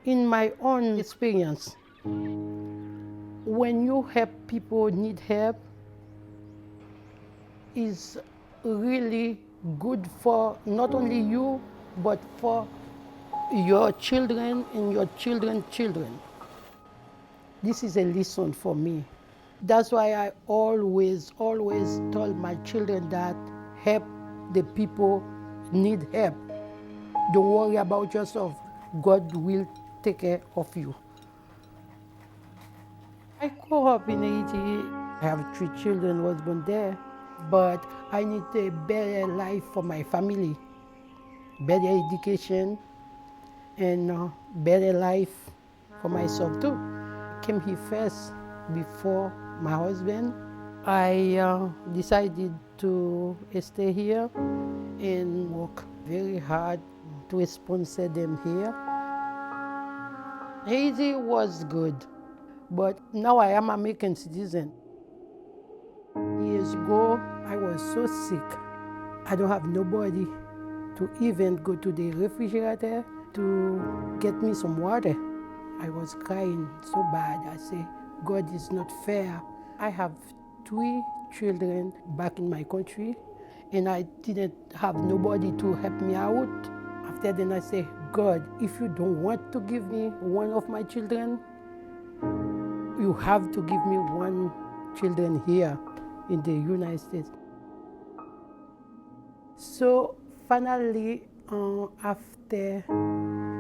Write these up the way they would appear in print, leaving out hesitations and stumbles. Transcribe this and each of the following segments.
In my own experience, when you help people need help, is really good for not only you, but for your children and your children's children. This is a lesson for me. That's why I always tell my children that help the people need help. Don't worry about yourself. God will take care of you. I grew up in Haiti. I have 3 children was born there, but I need a better life for my family, better education, and better life for myself too. I came here first before my husband. I decided to stay here and work very hard to sponsor them here. Haiti was good, but now I am American citizen. Years ago, I was so sick. I don't have nobody to even go to the refrigerator to get me some water. I was crying so bad. I say, God is not fair. I have 3 children back in my country, and I didn't have nobody to help me out. After then I say, God, if you don't want to give me one of my children, you have to give me 1 children here in the United States. So finally, after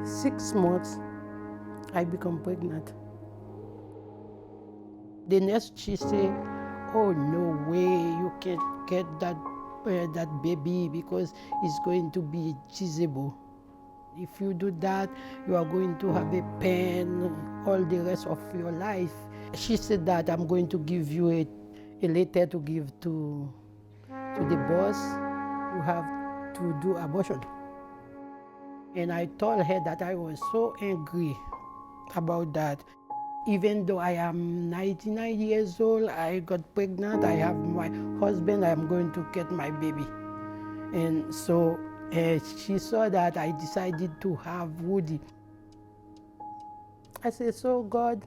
6 months, I become pregnant. The nurse, she said, oh, no way, you can't get that baby because it's going to be disabled. If you do that, you are going to have a pain all the rest of your life. She said that I'm going to give you a letter to give to the boss. You have to do abortion. And I told her that I was so angry about that. Even though I am 99 years old, I got pregnant, I have my husband, I'm going to get my baby. And so she saw that I decided to have Woody. I said, so God,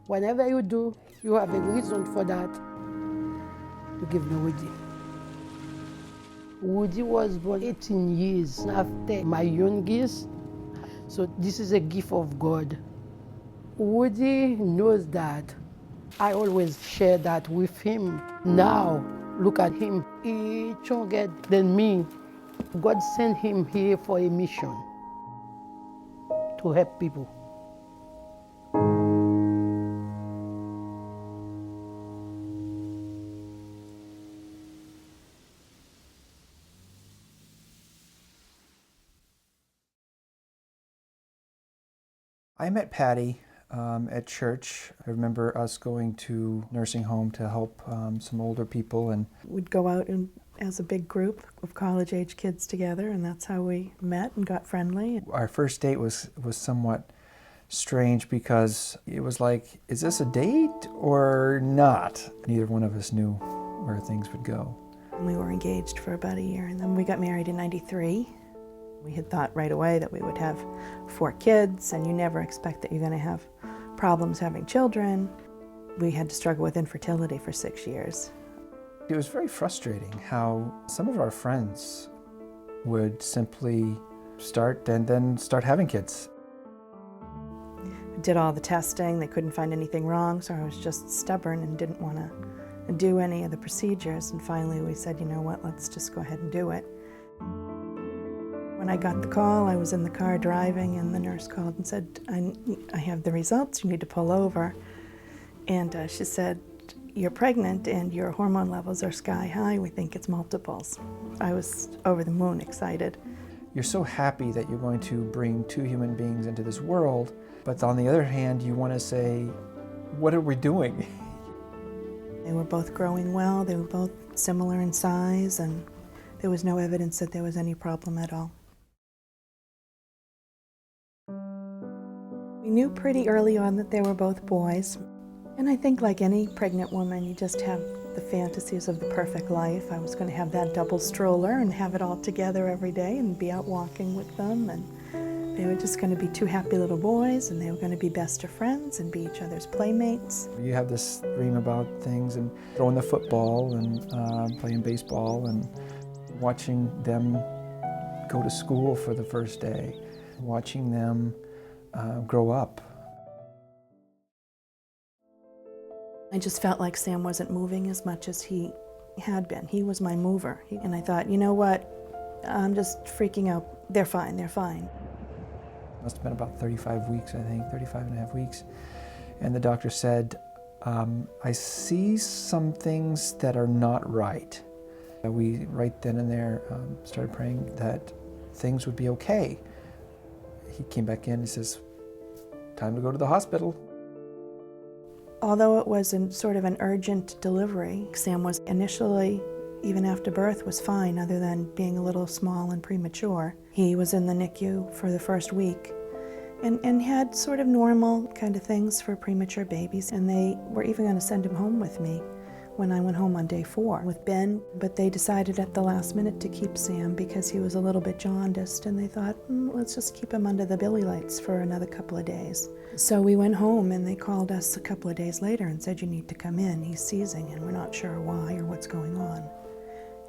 whatever you do, you have a reason for that. You give me Woody. Woody was born 18 years after my youngest. So this is a gift of God. Woody knows that. I always share that with him. Now, look at him. He's stronger than me. God sent him here for a mission to help people. I met Patty at church. I remember us going to nursing home to help some older people, and we'd go out as a big group of college-age kids together, and that's how we met and got friendly. Our first date was somewhat strange because it was like, is this a date or not? Neither one of us knew where things would go. We were engaged for about a year, and then we got married in '93. We had thought right away that we would have 4 kids, and you never expect that you're going to have problems having children. We had to struggle with infertility for 6 years. It was very frustrating how some of our friends would simply start and then start having kids. We did all the testing, they couldn't find anything wrong, so I was just stubborn and didn't want to do any of the procedures. And finally we said, you know what, let's just go ahead and do it. When I got the call, I was in the car driving, and the nurse called and said, I have the results, you need to pull over. And she said, you're pregnant and your hormone levels are sky high, we think it's multiples. I was over the moon excited. You're so happy that you're going to bring 2 human beings into this world, but on the other hand, you want to say, what are we doing? They were both growing well, they were both similar in size, and there was no evidence that there was any problem at all. We knew pretty early on that they were both boys. And I think like any pregnant woman, you just have the fantasies of the perfect life. I was going to have that double stroller and have it all together every day and be out walking with them. And They were just going to be two happy little boys, and they were going to be best of friends and be each other's playmates. You have this dream about things and throwing the football and playing baseball and watching them go to school for the first day, watching them grow up. I just felt like Sam wasn't moving as much as he had been. He was my mover. And I thought, you know what, I'm just freaking out. They're fine, they're fine. Must have been about 35 weeks, I think, 35 and a half weeks. And the doctor said, I see some things that are not right. We, right then and there, started praying that things would be okay. He came back in and says, time to go to the hospital. Although it was sort of an urgent delivery, Sam was initially, even after birth, was fine other than being a little small and premature. He was in the NICU for the first week and had sort of normal kind of things for premature babies. And they were even going to send him home with me when I went home on day 4 with Ben, but they decided at the last minute to keep Sam because he was a little bit jaundiced, and they thought, let's just keep him under the billy lights for another couple of days. So we went home, and they called us a couple of days later and said, you need to come in, he's seizing, and we're not sure why or what's going on.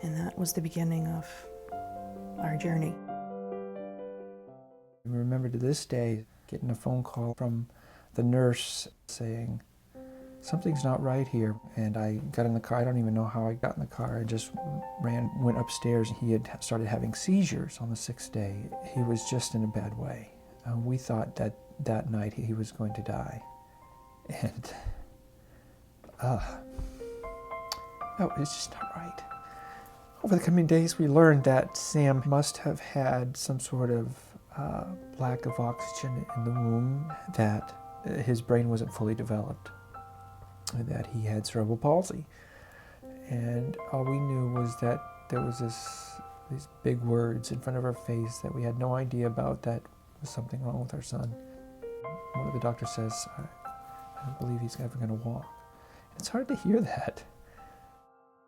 And that was the beginning of our journey. I remember to this day getting a phone call from the nurse saying, something's not right here. And I got in the car. I don't even know how I got in the car. I just went upstairs. He had started having seizures on the 6th day. He was just in a bad way. We thought that that night he was going to die. And no, it's just not right. Over the coming days, we learned that Sam must have had some sort of lack of oxygen in the womb, that his brain wasn't fully developed, and that he had cerebral palsy. And all we knew was that there was these big words in front of our face that we had no idea about, that was something wrong with our son. One of the doctors says, I don't believe he's ever going to walk. And it's hard to hear that.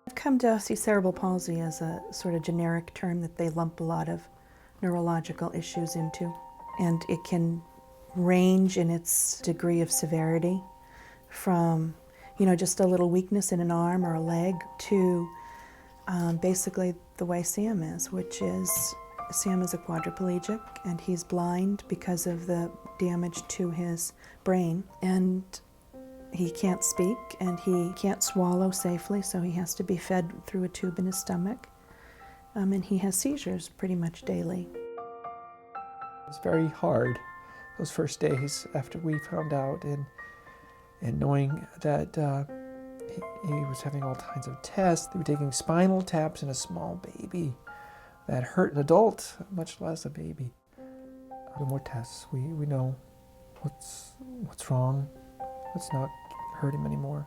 I've come to see cerebral palsy as a sort of generic term that they lump a lot of neurological issues into. And it can range in its degree of severity from, just a little weakness in an arm or a leg to basically the way Sam is, which is Sam is a quadriplegic and he's blind because of the damage to his brain. And he can't speak and he can't swallow safely, so he has to be fed through a tube in his stomach. And he has seizures pretty much daily. It's very hard those first days after we found out, and knowing that he was having all kinds of tests. They were taking spinal taps in a small baby. That hurt an adult, much less a baby. More tests. We know what's wrong. Let's not hurt him anymore.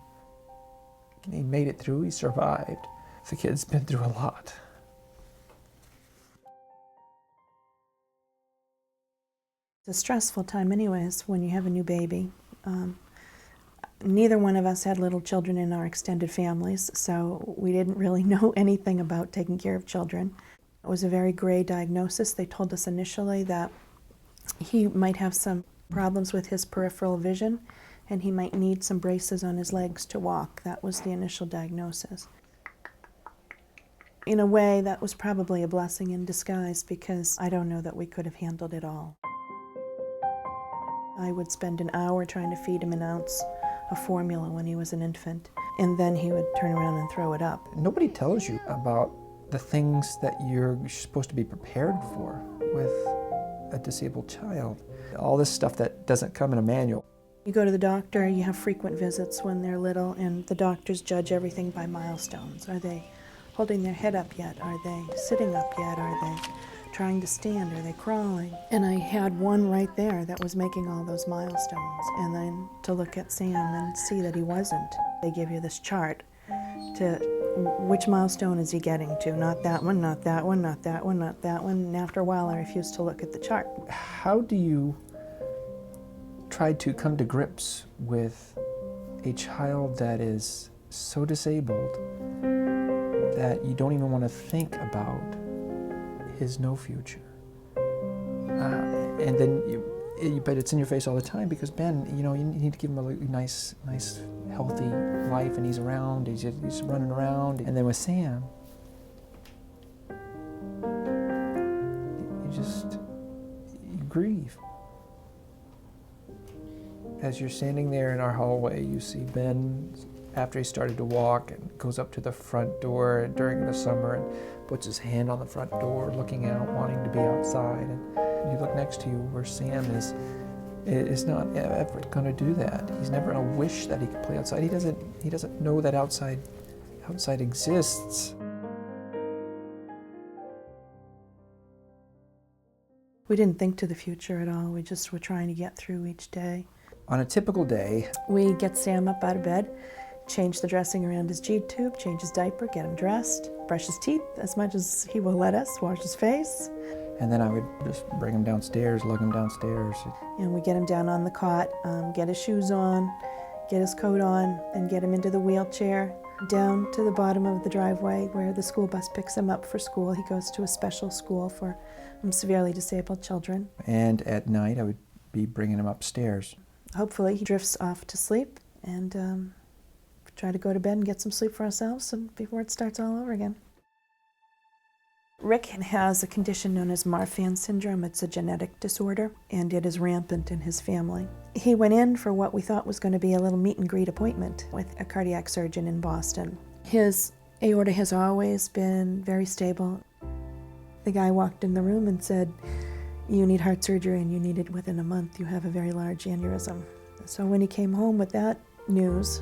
And he made it through. He survived. The kid's been through a lot. It's a stressful time anyways when you have a new baby. Neither one of us had little children in our extended families, so we didn't really know anything about taking care of children. It was a very gray diagnosis. They told us initially that he might have some problems with his peripheral vision and he might need some braces on his legs to walk. That was the initial diagnosis. In a way, that was probably a blessing in disguise because I don't know that we could have handled it all. I would spend an hour trying to feed him an ounce of formula when he was an infant, and then he would turn around and throw it up. Nobody tells you about the things that you're supposed to be prepared for with a disabled child. All this stuff that doesn't come in a manual. You go to the doctor, you have frequent visits when they're little, and the doctors judge everything by milestones. Are they holding their head up yet? Are they sitting up yet? Are they trying to stand? Are they crawling? And I had one right there that was making all those milestones. And then to look at Sam and see that he wasn't. They give you this chart to which milestone is he getting to? Not that one, not that one, not that one, not that one. And after a while, I refused to look at the chart. How do you try to come to grips with a child that is so disabled that you don't even want to think about his no future? And then but it's in your face all the time because Ben, you need to give him a nice, healthy life, and he's around, he's running around. And then with Sam, you grieve. As you're standing there in our hallway, you see Ben, after he started to walk, and goes up to the front door during the summer and puts his hand on the front door, looking out, wanting to be outside. And you look next to you where Sam is not ever going to do that. He's never going to wish that he could play outside. He doesn't know that outside exists. We didn't think to the future at all. We just were trying to get through each day. On a typical day, we get Sam up out of bed, change the dressing around his G tube, change his diaper, get him dressed, brush his teeth as much as he will let us, wash his face. And then I would just bring him downstairs, lug him downstairs. And we get him down on the cot, get his shoes on, get his coat on, and get him into the wheelchair, down to the bottom of the driveway where the school bus picks him up for school. He goes to a special school for severely disabled children. And at night, I would be bringing him upstairs. Hopefully he drifts off to sleep, and try to go to bed and get some sleep for ourselves before it starts all over again. Rick has a condition known as Marfan syndrome. It's a genetic disorder, and it is rampant in his family. He went in for what we thought was going to be a little meet and greet appointment with a cardiac surgeon in Boston. His aorta has always been very stable. The guy walked in the room and said, "You need heart surgery, and you need it within a month. You have a very large aneurysm." So when he came home with that news,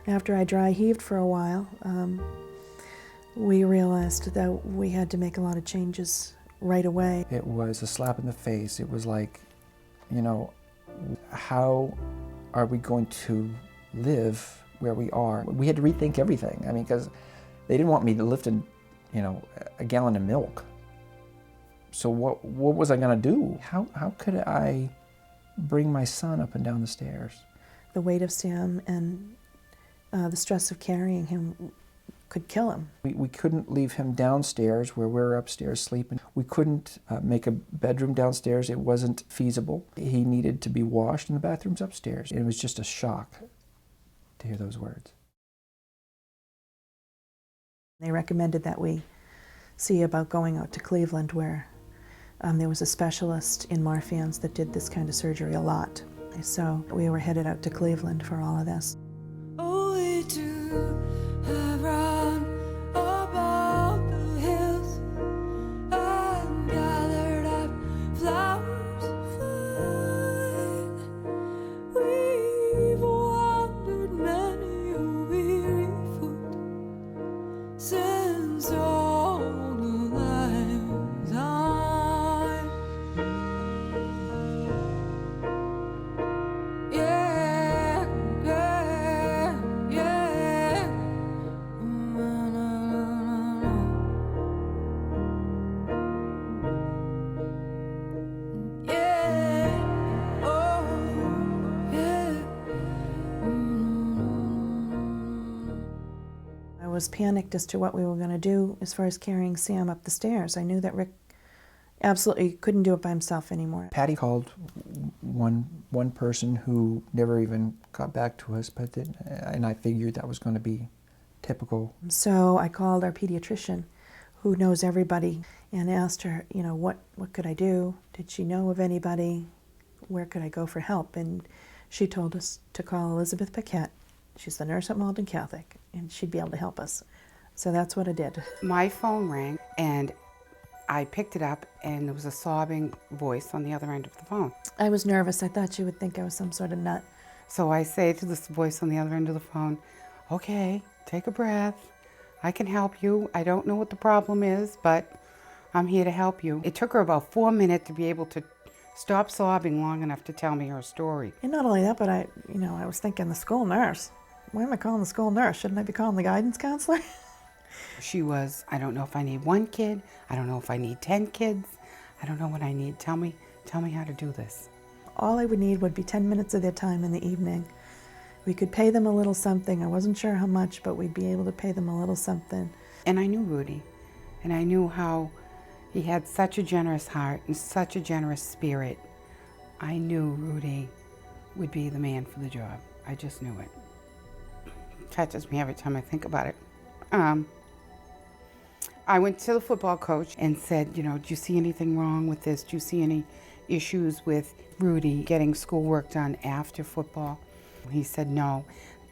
after I dry heaved for a while, we realized that we had to make a lot of changes right away. It was a slap in the face. It was like, how are we going to live where we are? We had to rethink everything. I mean, because they didn't want me to lift a gallon of milk. So what was I going to do? How could I bring my son up and down the stairs? The weight of Sam and the stress of carrying him could kill him. We couldn't leave him downstairs where we're upstairs sleeping. We couldn't make a bedroom downstairs. It wasn't feasible. He needed to be washed in the bathrooms upstairs. It was just a shock to hear those words. They recommended that we see about going out to Cleveland, where there was a specialist in Marfan's that did this kind of surgery a lot. So we were headed out to Cleveland for all of this. I was panicked as to what we were going to do as far as carrying Sam up the stairs. I knew that Rick absolutely couldn't do it by himself anymore. Patty called one person who never even got back to us, and I figured that was going to be typical. So I called our pediatrician, who knows everybody, and asked her, what could I do? Did she know of anybody? Where could I go for help? And she told us to call Elizabeth Paquette. She's the nurse at Malden Catholic, and she'd be able to help us. So that's what I did. My phone rang, and I picked it up, and there was a sobbing voice on the other end of the phone. I was nervous. I thought she would think I was some sort of nut. So I say to this voice on the other end of the phone, "Okay, take a breath. I can help you. I don't know what the problem is, but I'm here to help you." It took her about 4 minutes to be able to stop sobbing long enough to tell me her story. And not only that, but I was thinking the school nurse. Why am I calling the school nurse? Shouldn't I be calling the guidance counselor? She was, "I don't know if I need 1 kid. I don't know if I need 10 kids. I don't know what I need. Tell me how to do this." All I would need would be 10 minutes of their time in the evening. We could pay them a little something. I wasn't sure how much, but we'd be able to pay them a little something. And I knew Rudy, and I knew how, He had such a generous heart and such a generous spirit. I knew Rudy would be the man for the job. I just knew it. It touches me every time I think about it. I went to the football coach and said, you know, do you see anything wrong with this? Do you see any issues with Rudy getting schoolwork done after football? He said no,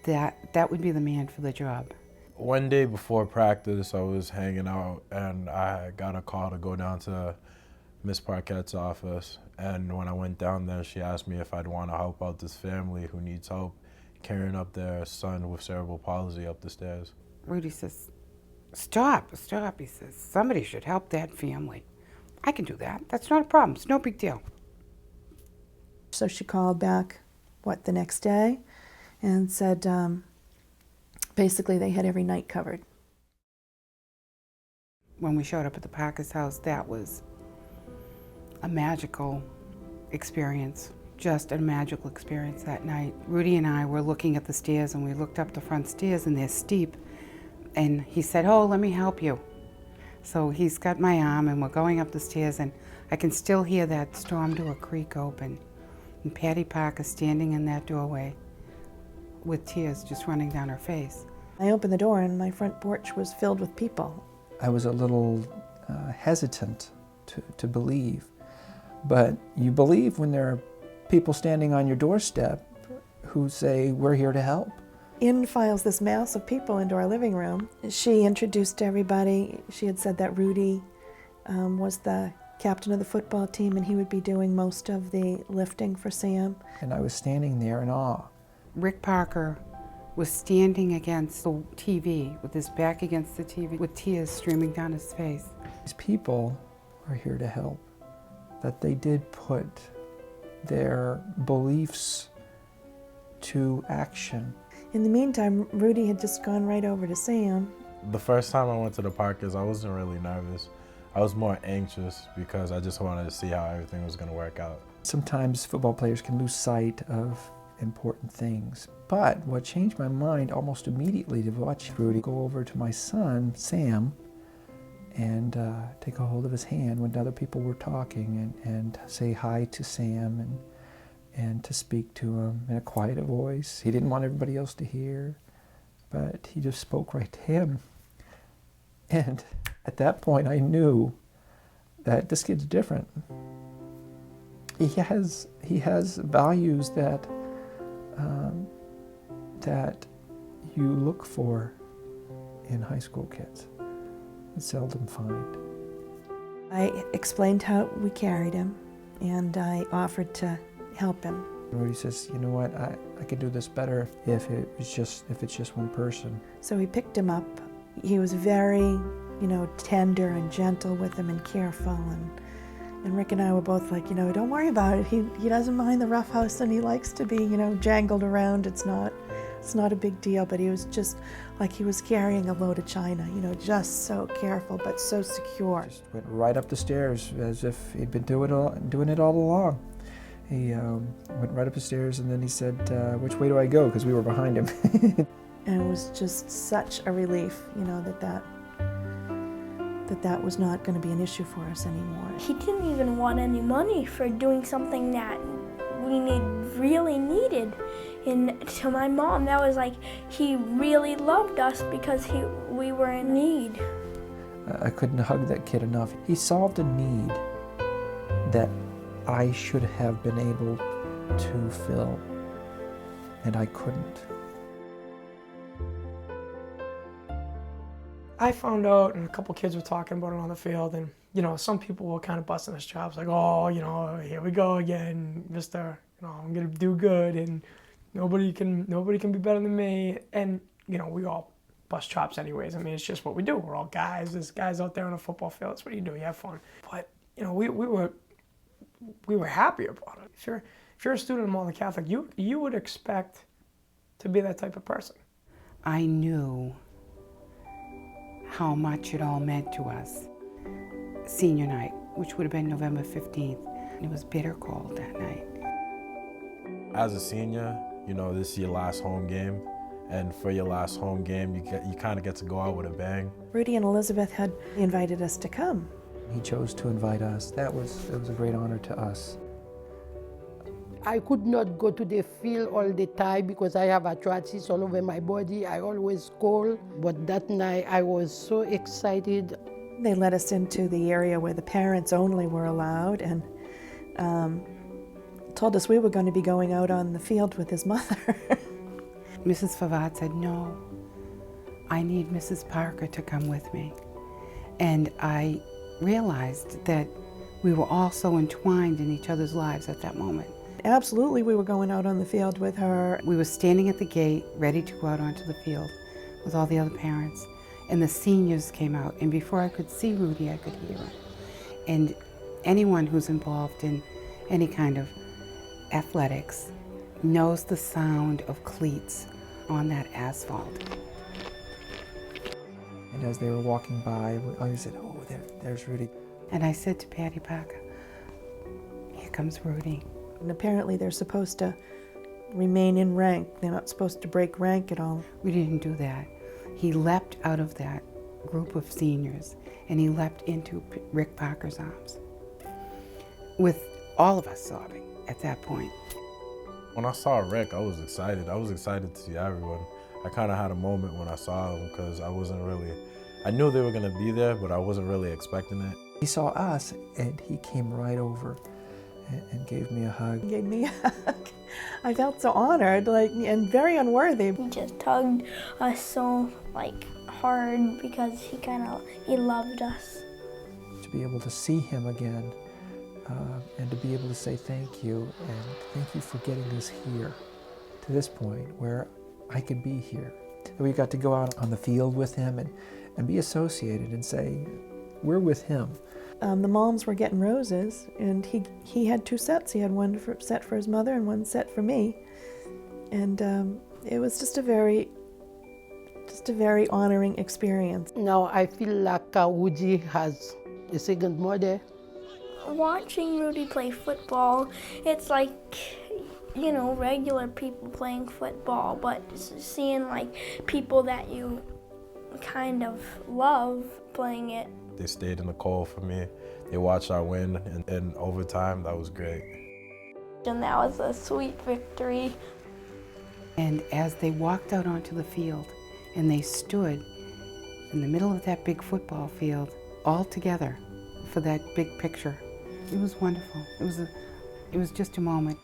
that would be the man for the job. One day before practice, I was hanging out and I got a call to go down to Miss Parquette's office. And when I went down there, she asked me if I'd want to help out this family who needs help carrying up their son with cerebral palsy up the stairs. Rudy says, stop. He says, somebody should help that family. I can do that. That's not a problem. It's no big deal. So she called back, the next day, and said basically they had every night covered. When we showed up at the Parker's house, that was a magical experience, just a magical experience that night. Rudy and I were looking at the stairs, and we looked up the front stairs, and they're steep. And he said, oh, let me help you. So he's got my arm, and we're going up the stairs, and I can still hear that storm door creak open. And Patty Parker standing in that doorway with tears just running down her face. I opened the door, and my front porch was filled with people. I was a little hesitant to believe, but you believe when there are people standing on your doorstep who say, we're here to help. In files this mass of people into our living room. She introduced everybody. She had said that Rudy was the captain of the football team, and he would be doing most of the lifting for Sam. And I was standing there in awe. Rick Parker was standing against the TV, with his back against the TV, with tears streaming down his face. These people are here to help, that they did put their beliefs to action. In the meantime, Rudy had just gone right over to Sam. The first time I went to the Parkers, I wasn't really nervous. I was more anxious because I just wanted to see how everything was going to work out. Sometimes football players can lose sight of important things. But what changed my mind almost immediately to watch Rudy go over to my son, Sam, and take a hold of his hand when other people were talking and say hi to Sam and to speak to him in a quiet voice. He didn't want everybody else to hear, but he just spoke right to him. And at that point, I knew that this kid's different. He has values that that you look for in high school kids and seldom find. I explained how we carried him, and I offered to help him. Rudy says, you know what, I could do this better if it's just one person. So we picked him up. He was very, tender and gentle with him and careful, and Rick and I were both like, don't worry about it. He doesn't mind the rough house, and he likes to be, jangled around. It's not a big deal, but he was just like he was carrying a load of china, just so careful but so secure. Just went right up the stairs as if he'd been doing it all along. He went right up the stairs, and then he said, which way do I go? Because we were behind him. And it was just such a relief, that was not going to be an issue for us anymore. He didn't even want any money for doing something that we really needed. And to my mom, that was like he really loved us because we were in need. I couldn't hug that kid enough. He solved a need that I should have been able to fill, and I couldn't. I found out, and a couple kids were talking about it on the field, and some people were kind of busting us chops, like, oh, here we go again, mister, I'm gonna do good, and nobody can be better than me, and we all bust chops anyways. I mean, it's just what we do. We're all guys. There's guys out there on a football field. That's what you do. You have fun. But we were happy about it. If you're a student of Malden Catholic, you would expect to be that type of person. I knew how much it all meant to us. Senior night, which would have been November 15th. It was bitter cold that night. As a senior, this is your last home game, and for your last home game, you kind of get to go out with a bang. Rudy and Elizabeth had invited us to come. He chose to invite us. It was a great honor to us. I could not go to the field all the time because I have arthritis all over my body. I always cold. But that night I was so excited. They let us into the area where the parents only were allowed and told us we were going to be going out on the field with his mother. Mrs. Favad said, no, I need Mrs. Parker to come with me. And I realized that we were all so entwined in each other's lives at that moment. Absolutely, we were going out on the field with her. We were standing at the gate, ready to go out onto the field with all the other parents. And the seniors came out, and before I could see Rudy, I could hear him. And anyone who's involved in any kind of athletics knows the sound of cleats on that asphalt. And as they were walking by, I said, oh, there's Rudy. And I said to Patty Parker, here comes Rudy. And apparently they're supposed to remain in rank. They're not supposed to break rank at all. We didn't do that. He leapt out of that group of seniors and he leapt into Rick Parker's arms, with all of us sobbing at that point. When I saw Rick, I was excited. I was excited to see everyone. I kind of had a moment when I saw him because I knew they were going to be there, but I wasn't really expecting it. He saw us and he came right over and gave me a hug. He gave me a hug. I felt so honored, and very unworthy. He just hugged us so hard because he loved us. To be able to see him again and to be able to say thank you, and thank you for getting us here to this point where I could be here. We got to go out on the field with him and be associated and say, we're with him. The moms were getting roses, and he had two sets. He had one set for his mother and one set for me. And it was just a very honoring experience. Now I feel like Woody has a second mother. Watching Rudy play football, it's like, regular people playing football, but seeing people that you kind of love playing it. They stayed in the cold for me. They watched our win in overtime. That was great. And that was a sweet victory. And as they walked out onto the field and they stood in the middle of that big football field all together for that big picture, it was wonderful. It was just a moment.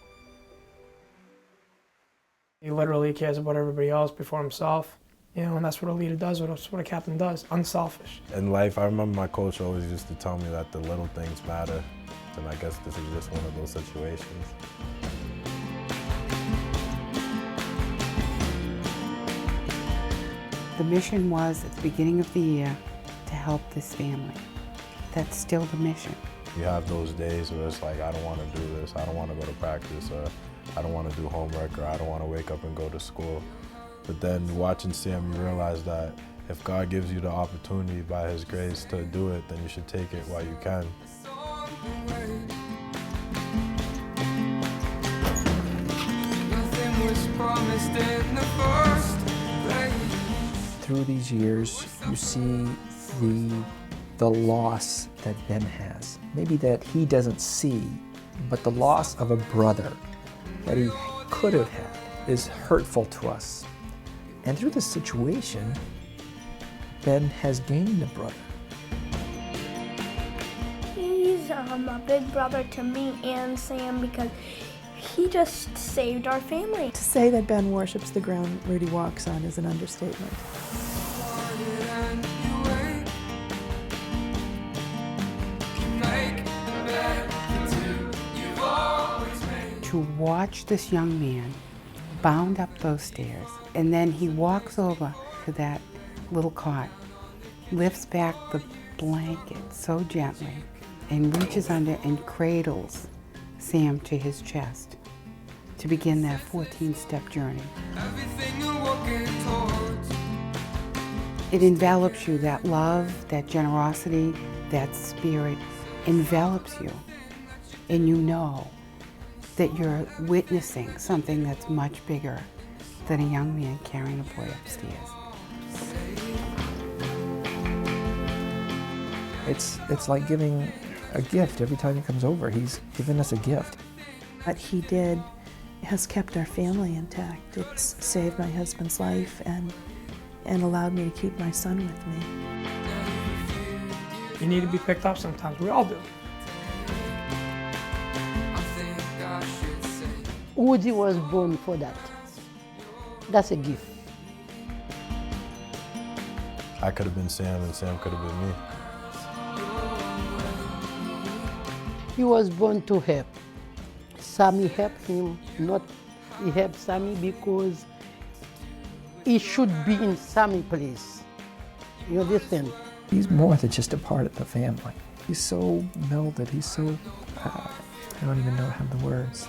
He literally cares about everybody else before himself. And that's what a leader does, that's what a captain does, unselfish. In life, I remember my coach always used to tell me that the little things matter, and I guess this is just one of those situations. The mission was, at the beginning of the year, to help this family. That's still the mission. You have those days where it's like, I don't want to do this, I don't want to go to practice, or I don't want to do homework, or I don't want to wake up and go to school. But then watching Sam, you realize that if God gives you the opportunity by His grace to do it, then you should take it while you can. Through these years, you see the loss that Ben has. Maybe that he doesn't see, but the loss of a brother that he could have had is hurtful to us. And through this situation, Ben has gained a brother. He's a big brother to me and Sam because he just saved our family. To say that Ben worships the ground Rudy walks on is an understatement. To watch this young man bound up those stairs, and then he walks over to that little cot, lifts back the blanket so gently, and reaches under and cradles Sam to his chest to begin that 14-step journey. It envelops you, that love, that generosity, that spirit envelops you, and you know that you're witnessing something that's much bigger than a young man carrying a boy upstairs. It's like giving a gift every time he comes over. He's given us a gift. What he did has kept our family intact. It's saved my husband's life and allowed me to keep my son with me. You need to be picked up sometimes. We all do. Woody was born for that. That's a gift. I could have been Sam and Sam could have been me. He was born to help. Sammy helped him, not he helped Sammy because he should be in Sammy's place. You understand? He's more than just a part of the family. He's so melded, he's so, I don't even know how the words.